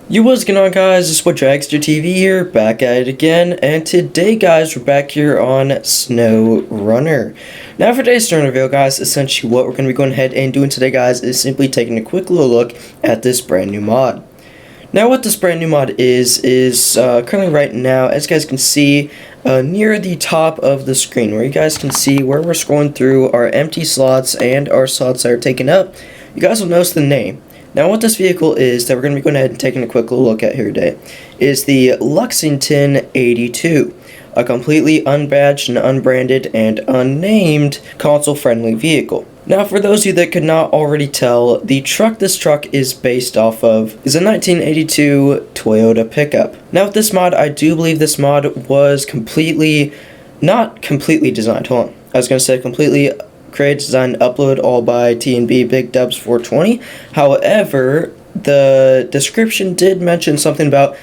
Yo, what's going on, guys? It's DragsterTV here, back at it again, and today, guys, we're back here on SnowRunner. Now, for today's SnowRunner video, guys, essentially what we're going to be going ahead and doing today, guys, is simply taking a quick little look at this brand new mod. Now, what this brand new mod is currently right now, as you guys can see, near the top of the screen, where you guys can see where we're scrolling through our empty slots and our slots that are taken up, you guys will notice the name. Now, what this vehicle is that we're going to be going ahead and taking a quick look at here today is the Lexington 82, a completely unbadged and unbranded and unnamed console-friendly vehicle. Now, for those of you that could not already tell, the truck this truck is based off of is a 1982 Toyota pickup. Now, with this mod, I do believe this mod was not completely designed, hold on, I was going to say completely create, design, upload, all by TNB Big Dubs 420. However, the description did mention something about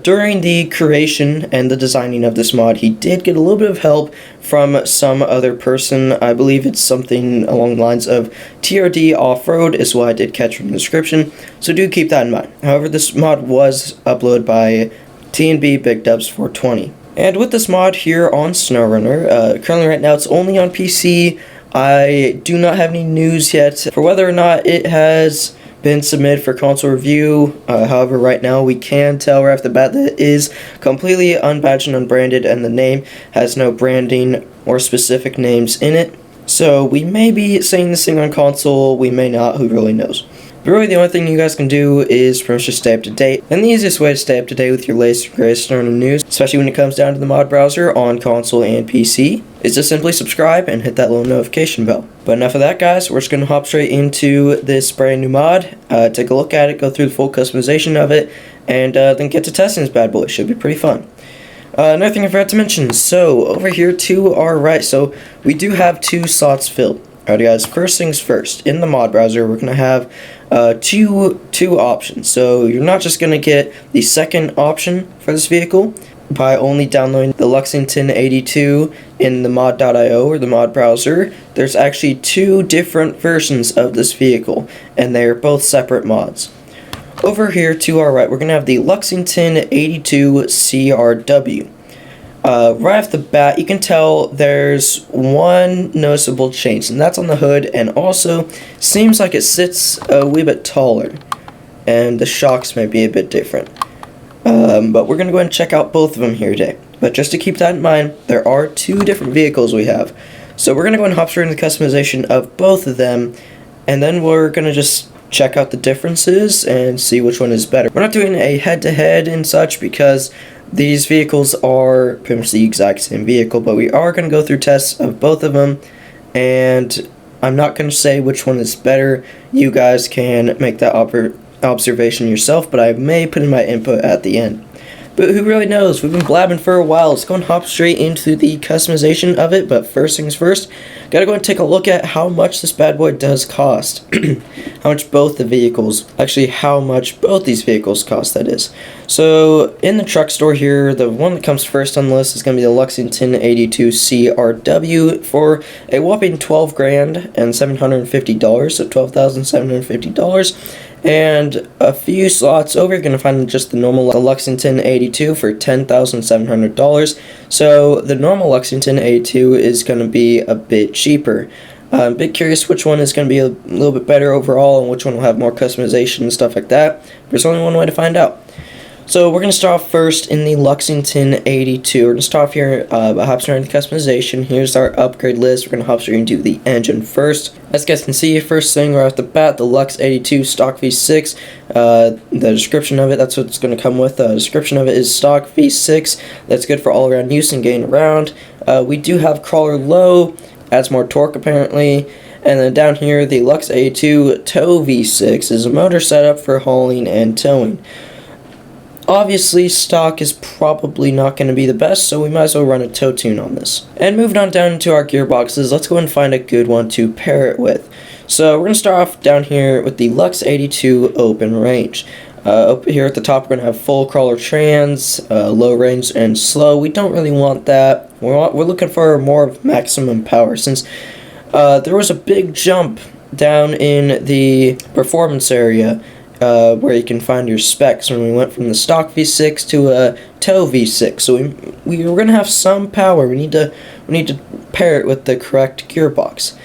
during the creation and the designing of this mod, he did get a little bit of help from some other person. I believe it's something along the lines of TRD Off-Road is what I did catch from the description, so do keep that in mind. However, this mod was uploaded by TNB Big Dubs 420. And with this mod here on SnowRunner, currently right now it's only on PC. I do not have any news yet for whether or not it has been submitted for console review. However, right now we can tell right off the bat that it is completely unbadged and unbranded, and the name has no branding or specific names in it. So we may be seeing this thing on console, we may not, who really knows. But really, the only thing you guys can do is pretty much just stay up to date. And the easiest way to stay up to date with your latest and greatest SnowRunner news, especially when it comes down to the mod browser on console and PC, is to simply subscribe and hit that little notification bell. But enough of that, guys. We're just going to hop straight into this brand new mod, take a look at it, go through the full customization of it, and then get to testing this bad boy. Should be pretty fun. Another thing I forgot to mention, so over here to our right, so we do have 2 slots filled. Alright, guys, first things first, in the mod browser we're going to have two options. So you're not just going to get the second option for this vehicle by only downloading the Lexington 82 in the mod.io or the mod browser. There's actually 2 different versions of this vehicle, and they're both separate mods. Over here to our right, we're going to have the Lexington 82 CRW. Right off the bat, you can tell there's one noticeable change, and that's on the hood, and also seems like it sits a wee bit taller, and the shocks may be a bit different. But we're going to go ahead and check out both of them here today. But just to keep that in mind, there are 2 different vehicles we have. So we're going to go ahead and hop straight into the customization of both of them, and then we're going to just check out the differences and see which one is better. We're not doing a head-to-head and such because these vehicles are pretty much the exact same vehicle, but we are going to go through tests of both of them, and I'm not going to say which one is better. You guys can make that observation yourself, but I may put in my input at the end. But who really knows? We've been blabbing for a while. Let's go and hop straight into the customization of it, but first things first, gotta go and take a look at how much this bad boy does cost. How much both the vehicles, actually how much both these vehicles cost, that is. So, in the truck store here, the one that comes first on the list is going to be the Lexington 82 CRW for a whopping $12,750, so $12,750. And a few slots over, you're going to find just the normal Lexington 82 for $10,700. So the normal Lexington 82 is going to be a bit cheaper. I'm a bit curious which one is going to be a little bit better overall and which one will have more customization and stuff like that. There's only one way to find out. So we're going to start off first in the Lexington 82. We're going to start off here by hopping straight into customization. Here's our upgrade list. We're going to hop straight into the engine first. As you guys can see, first thing right off the bat, the Lux 82 stock V6. The description of it, that's what it's going to come with. The description of it is stock V6. That's good for all around use and getting around. We do have crawler low, adds more torque apparently. And then down here, the Lux 82 tow V6 is a motor setup for hauling and towing. Obviously, stock is probably not going to be the best, so we might as well run a tow tune on this. And moving on down into our gearboxes, let's go and find a good one to pair it with. So we're going to start off down here with the Lux 82 Open Range. Up here at the top, we're going to have full crawler trans, low range, and slow. We don't really want that. We're looking for more of maximum power, since there was a big jump down in the performance area where you can find your specs when we went from the stock V6 to a tow V6. So we're going to have some power. We need to pair it with the correct gearbox.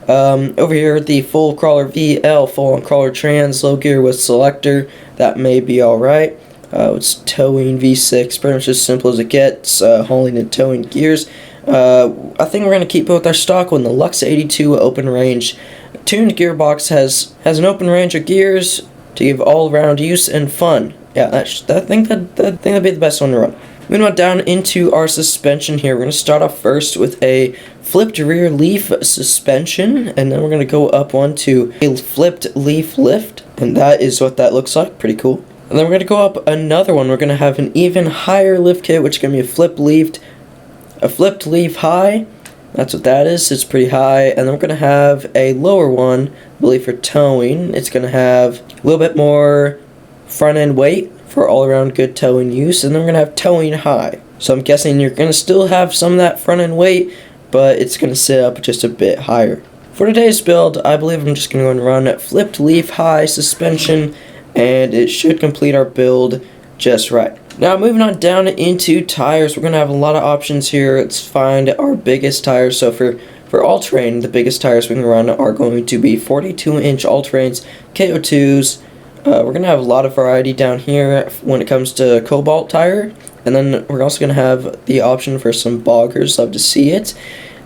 Over here, the full crawler VL, full on crawler trans, low gear with selector, that may be alright. It's towing V6, pretty much as simple as it gets, hauling and towing gears. I think we're going to keep both our stock one. The Lux 82 open range tuned gearbox has an open range of gears to give all-around use and fun. Yeah, I think that'd be the best one to run. Moving on down into our suspension here, we're going to start off first with a flipped rear leaf suspension, and then we're going to go up one to a flipped leaf lift, and that is what that looks like. Pretty cool. And then we're going to go up another one. We're going to have an even higher lift kit, which is going to be a flipped leaf high. That's what that is. It's pretty high. And then we're going to have a lower one, I believe, for towing. It's going to have a little bit more front end weight for all around good towing use. And then we're going to have towing high. So I'm guessing you're going to still have some of that front end weight, but it's going to sit up just a bit higher. For today's build, I believe I'm just going to go and run flipped leaf high suspension, and it should complete our build just right. Now moving on down into tires, we're going to have a lot of options here. Let's find our biggest tires. So for all-terrain, the biggest tires we can run are going to be 42-inch all-terrains, KO2s. We're going to have a lot of variety down here when it comes to cobalt tire. And then we're also going to have the option for some boggers, love to see it.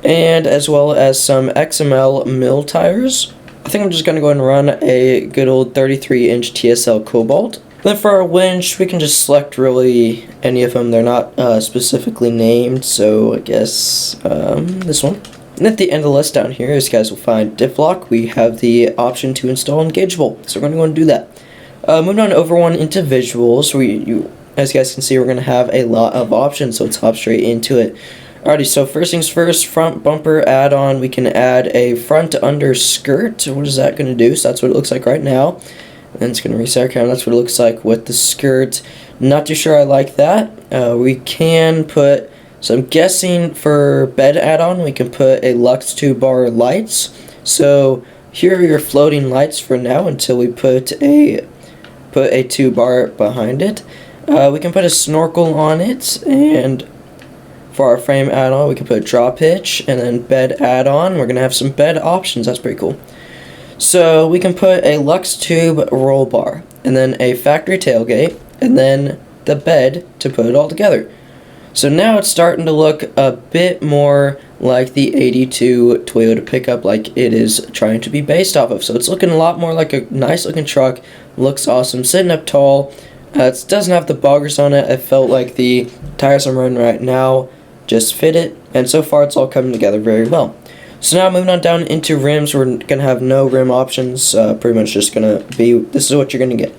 And as well as some XML mill tires. I think I'm just going to go ahead and run a good old 33-inch TSL Cobalt. Then for our winch, we can just select really any of them. They're not specifically named, so I guess this one. And at the end of the list down here, as you guys will find diff lock, we have the option to install engageable. So we're going to go and do that. Moving on over one into visuals, as you guys can see, we're going to have a lot of options, so let's hop straight into it. Alrighty, so first things first, front bumper add-on, we can add a front under skirt. What is that going to do? So that's what it looks like right now. And it's going to reset our camera. That's what it looks like with the skirt. Not too sure I like that. We can put, so I'm guessing for bed add-on, we can put a Lux 2-bar lights. So here are your floating lights for now until we put a 2-bar behind it. We can put a snorkel on it, and for our frame add-on, we can put a drop hitch, and then bed add-on, we're going to have some bed options. That's pretty cool. So we can put a Lux tube roll bar, and then a factory tailgate, and then the bed to put it all together. So now it's starting to look a bit more like the 82 Toyota pickup, like it is trying to be based off of. So it's looking a lot more like a nice looking truck. Looks awesome, sitting up tall. It doesn't have the boggers on it. I felt like the tires I'm running right now just fit it, and so far it's all coming together very well. So now moving on down into rims, we're going to have no rim options, pretty much just going to be, this is what you're going to get.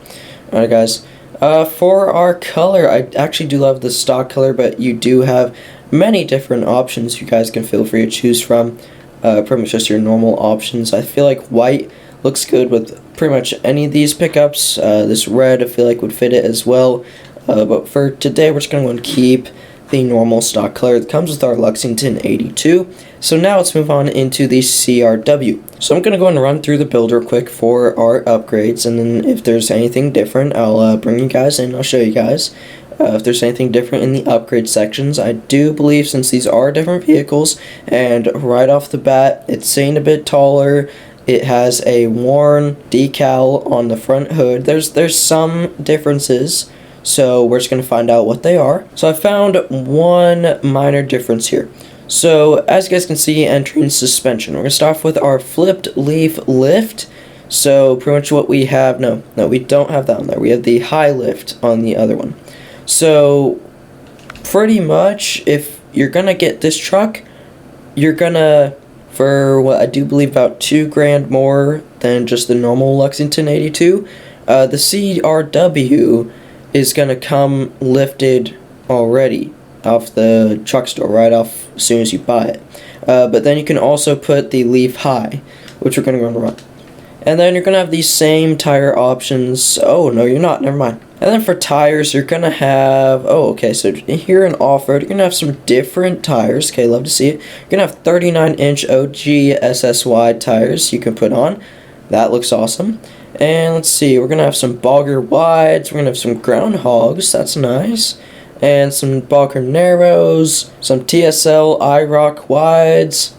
Alright guys, for our color, I actually do love the stock color, but you do have many different options you guys can feel free to choose from, pretty much just your normal options. I feel like white looks good with pretty much any of these pickups. This red I feel like would fit it as well, but for today we're just going to go and keep the normal stock color that comes with our Lexington 82. So now let's move on into the CRW. So I'm going to go and run through the build real quick for our upgrades, and then if there's anything different, I'll bring you guys in, I'll show you guys. If there's anything different in the upgrade sections, I do believe since these are different vehicles, and right off the bat, it's saying a bit taller, it has a worn decal on the front hood, there's some differences. So we're just going to find out what they are. So I found one minor difference here. So as you guys can see, entering suspension, we're going to start off with our flipped leaf lift. So pretty much what we have, no, we don't have that on there. We have the high lift on the other one. So pretty much if you're going to get this truck, you're going to, for what I do believe about $2,000 more than just the normal Lexington 82, the CRW is going to come lifted already off the truck store, right off as soon as you buy it. But then you can also put the leaf high, which we're going to run. And then you're going to have these same tire options. Oh, no, you're not. Never mind. And then for tires, you're going to have, oh, okay, so here in off-road, you're going to have some different tires. Okay, love to see it. You're going to have 39-inch OG SSY tires you can put on. That looks awesome. And let's see, we're going to have some bogger wides, we're going to have some groundhogs, that's nice. And some bogger narrows, some TSL IROC wides,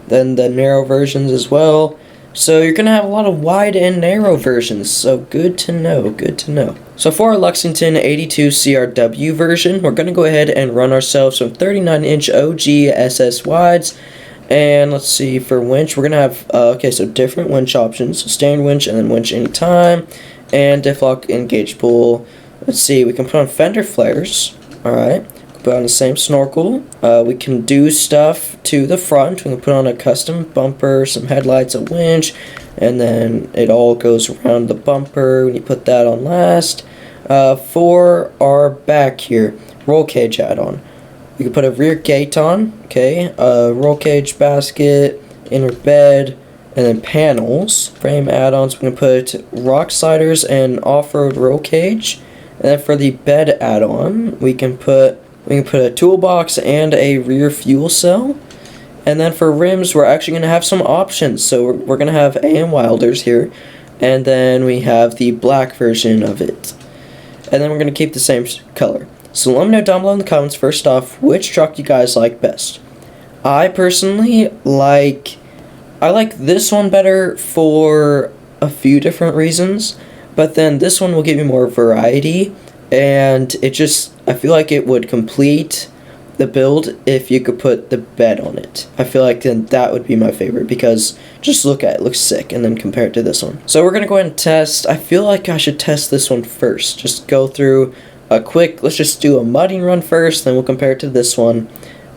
then the narrow versions as well. So you're going to have a lot of wide and narrow versions, so good to know, good to know. So for our Lexington 82 CRW version, we're going to go ahead and run ourselves some 39-inch OG SS wides. And let's see, for winch, we're going to have, okay, so different winch options. So standard winch and then winch anytime. And diff lock engage pull. Let's see, we can put on fender flares. Alright, put on the same snorkel. We can do stuff to the front. We can put on a custom bumper, some headlights, a winch. And then it all goes around the bumper when you put that on last. For our back here, roll cage add-on. We can put a rear gate on, okay, a roll cage basket, inner bed, and then panels. Frame add-ons, we can put rock sliders and off-road roll cage. And then for the bed add-on, we can put a toolbox and a rear fuel cell. And then for rims, we're actually going to have some options. So we're going to have AM Wilders here, and then we have the black version of it. And then we're going to keep the same color. So let me know down below in the comments, first off, which truck you guys like best. I personally like this one better for a few different reasons, but then this one will give you more variety, and I feel like it would complete the build if you could put the bed on it. I feel like then that would be my favorite, because just look at it, looks sick, and then compare it to this one. So we're going to go ahead and test. I feel like I should test this one first. Just go through a quick, let's just do a mudding run first, then we'll compare it to this one,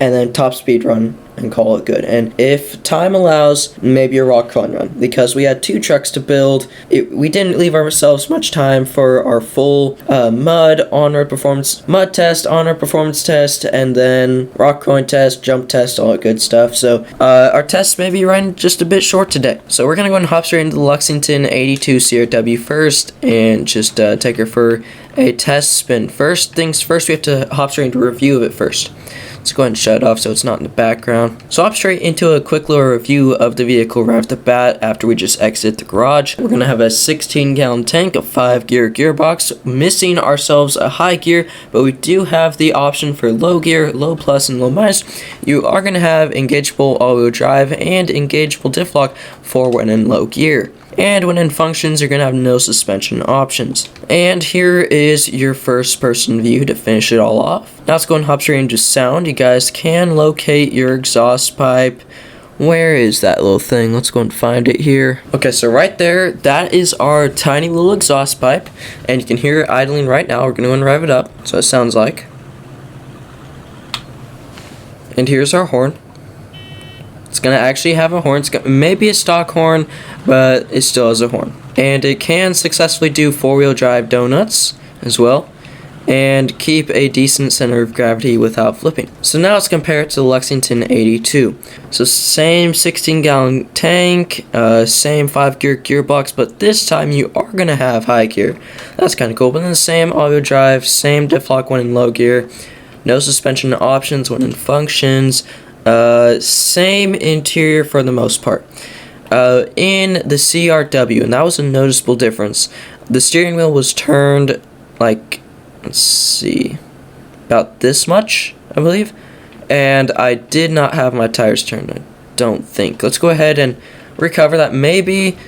and then top speed run and call it good. And if time allows, maybe a rock climb run, because we had 2 trucks to build. We didn't leave ourselves much time for our full mud on-road performance, mud test, on-road performance test, and then rock climb test, jump test, all that good stuff. So our tests may be running just a bit short today. So we're gonna go and hop straight into the Lexington 82 CRW first, and just take her for a test spin. First things first, we have to hop straight into a review of it first. Let's go ahead and shut it off so it's not in the background. So hop straight into a quick little review of the vehicle right off the bat after we just exit the garage. We're going to have a 16-gallon tank, a 5-gear gearbox, missing ourselves a high gear, but we do have the option for low gear, low plus, and low minus. You are going to have engageable all-wheel drive and engageable diff lock for when in low gear. And when in functions, you're going to have no suspension options. And here is your first person view to finish it all off. Now let's go and hop straight into sound. You guys can locate your exhaust pipe. Where is that little thing? Let's go and find it here. Okay, so right there, that is our tiny little exhaust pipe. And you can hear it idling right now. We're going to go and rev it up. So it sounds like. And here's our horn. It's going to actually have a horn. It's maybe a stock horn, but it still has a horn. And it can successfully do 4-wheel drive donuts as well, and keep a decent center of gravity without flipping. So now let's compare it to the Lexington 82. So same 16-gallon tank, same 5-gear gearbox, but this time you are going to have high gear. That's kind of cool. But then the same all-wheel drive, same diff lock when in low gear, no suspension options when in functions, same interior for the most part. In the CRW, and that was a noticeable difference, the steering wheel was turned like, let's see, about this much, I believe, and I did not have my tires turned, I don't think. Let's go ahead and recover that. Maybe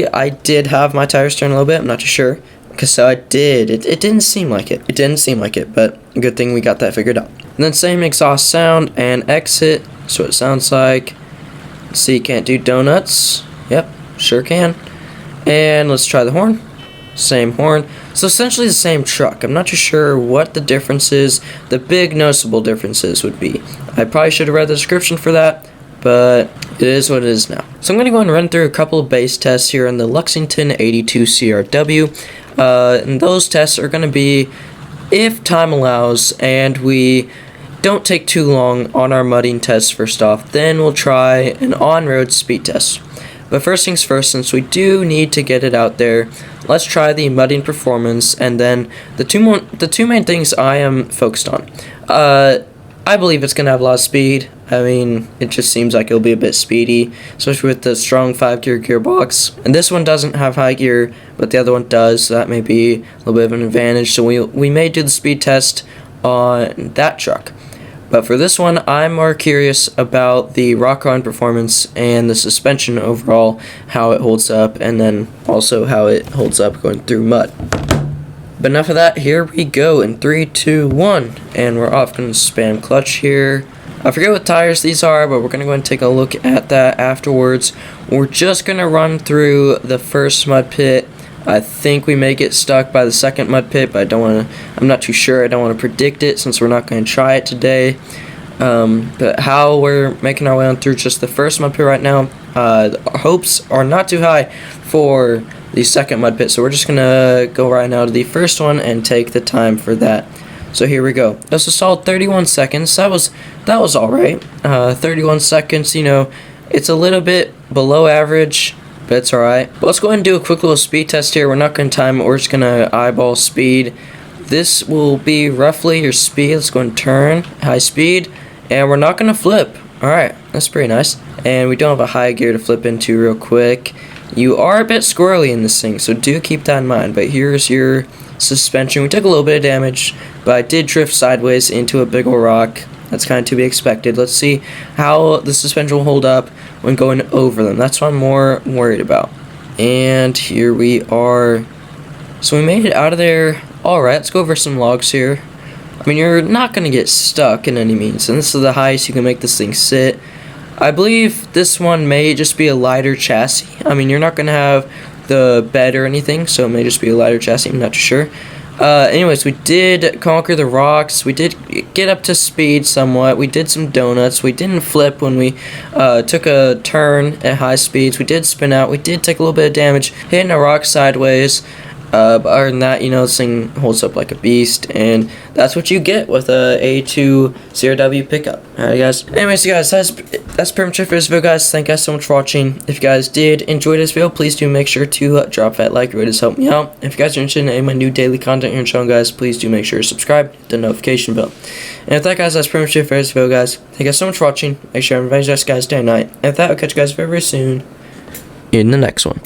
I did have my tires turned a little bit, I'm not too sure, because so I did. It didn't seem like it. It didn't seem like it, but good thing we got that figured out. And then same exhaust sound and exit, so it sounds like. Let's see, can't do donuts. Yep, sure can. And let's try the horn. Same horn. So essentially the same truck. I'm not too sure what the differences, the big noticeable differences would be. I probably should have read the description for that, but it is what it is now. So I'm going to go and run through a couple of base tests here in the Lexington 82 CRW. And those tests are going to be, if time allows and we don't take too long on our mudding test first off, then we'll try an on-road speed test. But first things first, since we do need to get it out there, let's try the mudding performance, and then the two main things I am focused on. I believe it's going to have a lot of speed. I mean, it just seems like it'll be a bit speedy, especially with the strong 5-gear gearbox. And this one doesn't have high gear, but the other one does, so that may be a little bit of an advantage. So we may do the speed test on that truck. But for this one, I'm more curious about the rock run performance and the suspension overall, how it holds up, and then also how it holds up going through mud. But enough of that, here we go in 3, 2, 1, and we're off. Going to spam clutch here. I forget what tires these are, but we're going to go and take a look at that afterwards. We're just going to run through the first mud pit. I think we may get stuck by the second mud pit, but I'm not too sure. I don't want to predict it since we're not going to try it today. But how we're making our way on through just the first mud pit right now, our hopes are not too high for the second mud pit, so we're just going to go right now to the first one and take the time for that. So here we go. That's a solid 31 seconds. That was alright. 31 seconds, you know, it's a little bit below average, but it's alright. But let's go ahead and do a quick little speed test here. We're not going to time it. We're just going to eyeball speed. This will be roughly your speed. Let's go and turn. High speed. And we're not going to flip. Alright, that's pretty nice. And we don't have a high gear to flip into real quick. You are a bit squirrely in this thing, so do keep that in mind. But here's your suspension. We took a little bit of damage, but I did drift sideways into a big ol' rock. That's kind of to be expected. Let's see how the suspension will hold up when going over them. That's what I'm more worried about. And here we are. So we made it out of there. Alright, let's go over some logs here. I mean, you're not going to get stuck in any means, and this is the highest you can make this thing sit. I believe this one may just be a lighter chassis. I mean, you're not going to have the bed or anything, so it may just be a lighter chassis. I'm not too sure. Anyways, we did conquer the rocks. We did get up to speed somewhat. We did some donuts. We didn't flip when we took a turn at high speeds. We did spin out. We did take a little bit of damage hitting a rock sideways. But other than that, you know, this thing holds up like a beast, and that's what you get with a A2 0W pickup. Alright, guys. Anyways, guys, that's pretty much it for this video, guys. Thank you guys so much for watching. If you guys did enjoy this video, please do make sure to drop that like. It really does help me out. If you guys are interested in any of my new daily content here on the channel, guys, please do make sure to subscribe, hit the notification bell. And with that, guys, that's pretty much it for this video, guys. Thank you guys so much for watching. Make sure everybody's best, guys, day and night. And with that, I'll catch you guys very, very soon in the next one.